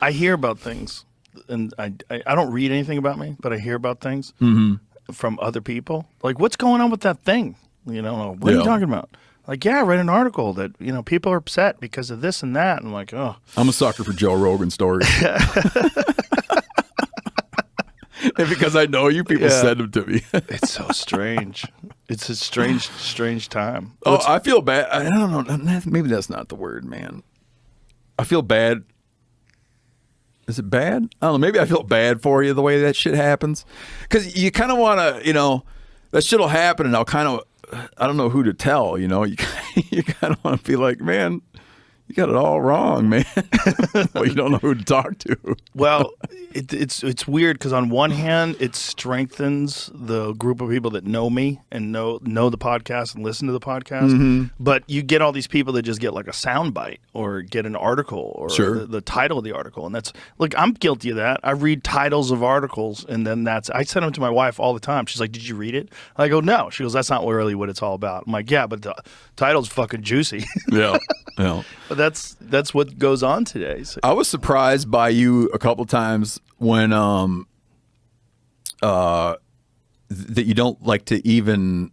I hear about things, and I don't read anything about me, but I hear about things from other people. Like, what's going on with that thing? You know, what are you talking about? Like, yeah, I read an article that, you know, people are upset because of this and that. And I'm like, oh. I'm a sucker for Joe Rogan stories. And because I know you, people send them to me. It's so strange. It's a strange time. I feel bad. I don't know. Maybe that's not the word, man. I feel bad. Is it bad? I don't know. Maybe I feel bad for you the way that shit happens. Because you kind of want to, you know, that shit will happen and I'll kind of, I don't know who to tell, you know. You kind of want to be like, man, you got it all wrong, man. Well, you don't know who to talk to. Well, it's weird because on one hand, it strengthens the group of people that know me and know the podcast and listen to the podcast. But you get all these people that just get like a soundbite or get an article or the title of the article. And that's, like, I'm guilty of that. I read titles of articles and then I send them to my wife all the time. She's like, did you read it? I go, no. She goes, that's not really what it's all about. I'm like, yeah, but the title's fucking juicy. Yeah. But that's what goes on today. So. I was surprised by you a couple times when that you don't like to even.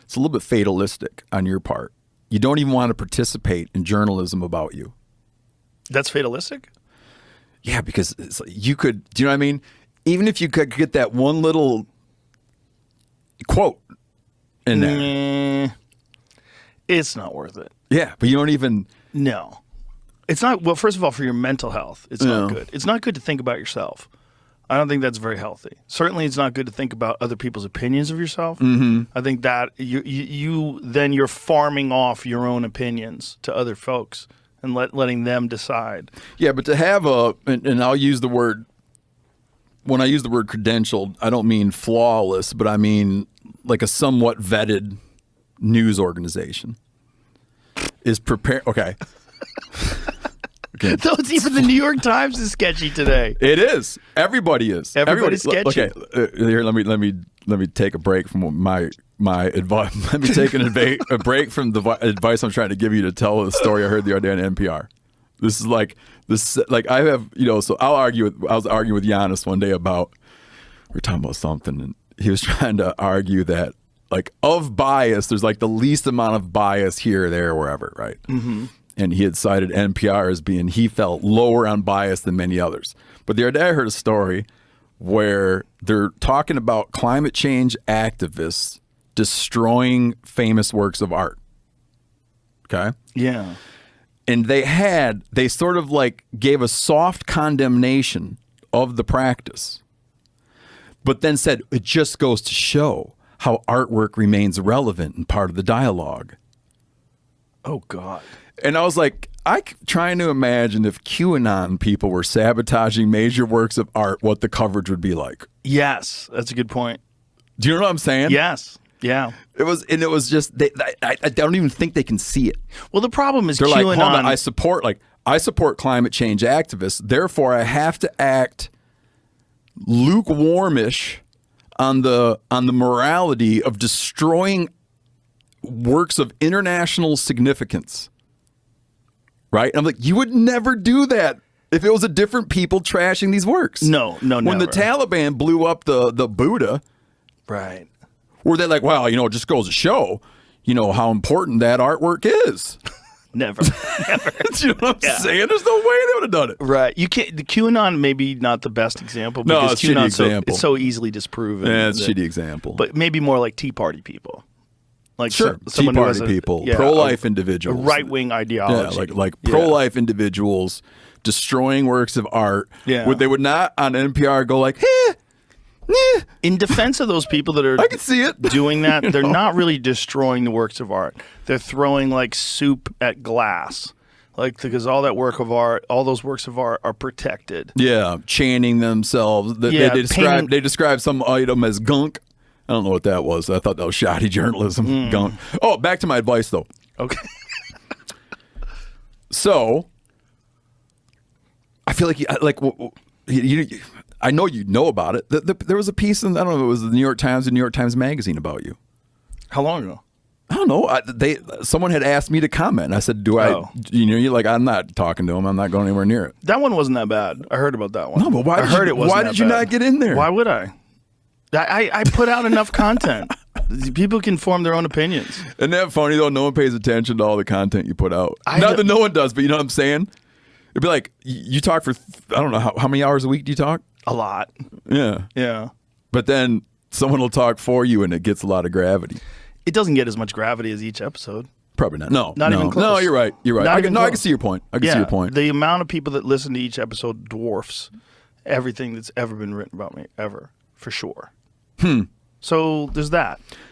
It's a little bit fatalistic on your part. You don't even want to participate in journalism about you. That's fatalistic? Yeah, because it's like you could. Do you know what I mean? Even if you could get that one little quote in there, it's not worth it. Yeah, but you don't even. No. It's not, well, first of all, for your mental health, it's not good. It's not good to think about yourself. I don't think that's very healthy. Certainly, it's not good to think about other people's opinions of yourself. I think that you're farming off your own opinions to other folks and letting them decide. Yeah, but to have and I'll use the word, when I use the word credentialed, I don't mean flawless, but I mean like a somewhat vetted news organization is prepared. Okay. Though it's even the New York Times is sketchy today. It is. Everybody is. Everybody's sketchy. Okay, here let me take a break from my advice. Let me take a break from the advice I'm trying to give you to tell the story I heard the other day on NPR. This is like I have, you know. So I was arguing with Giannis one day about, we were talking about something, and he was trying to argue that, like, of bias, there's like the least amount of bias here, there, wherever, right? And he had cited NPR as being, he felt lower on bias than many others. But the other day I heard a story where they're talking about climate change activists destroying famous works of art. Okay? Yeah. And they sort of like gave a soft condemnation of the practice, but then said it just goes to show how artwork remains relevant and part of the dialogue. Oh, God. And I was like, I'm trying to imagine if QAnon people were sabotaging major works of art, what the coverage would be like. Yes, that's a good point. Do you know what I'm saying? Yes. Yeah. It was just, I don't even think they can see it. Well, the problem is they're QAnon. like, hold on, I support climate change activists. Therefore, I have to act lukewarmish on the morality of destroying works of international significance. Right? And I'm like, you would never do that if it was a different people trashing these works. No, when never. The Taliban blew up the Buddha, right? Were they like, well, you know, it just goes to show, you know, how important that artwork is? Never. Do you know what I'm saying? There's no way they would have done it. Right. You can't. The QAnon maybe not the best example because it's shitty example. It's so easily disproven. Yeah, it's a shitty example. But maybe more like Tea Party people. Like sure, someone Tea who Party has people, pro-life individuals, a right-wing ideology, like pro-life individuals destroying works of art. Yeah, they would not on NPR go like, in defense of those people that are, I can see it doing that. They're not really destroying the works of art. They're throwing like soup at glass, like because all that work of art, all those works of art are protected. Yeah, chaining themselves. They describe some item as gunk. I don't know what that was. I thought that was shoddy journalism. Gunk. Oh, back to my advice, though. Okay. So, I feel like I know you know about it. There was a piece in, I don't know if it was the New York Times or New York Times Magazine about you. How long ago? I don't know. Someone had asked me to comment. And I said, you're like, I'm not talking to him. I'm not going anywhere near it. That one wasn't that bad. I heard about that one. No, but why did you not get in there? Why would I? I put out enough content. People can form their own opinions. Isn't that funny, though? No one pays attention to all the content you put out. Not that no one does, but you know what I'm saying? It'd be like, you talk for, I don't know, how many hours a week do you talk? A lot. Yeah. Yeah. But then someone will talk for you and it gets a lot of gravity. It doesn't get as much gravity as each episode. Probably not. No. Not even close. No, you're right. You're right. I can see your point. I can see your point. The amount of people that listen to each episode dwarfs everything that's ever been written about me, ever, for sure. So there's that.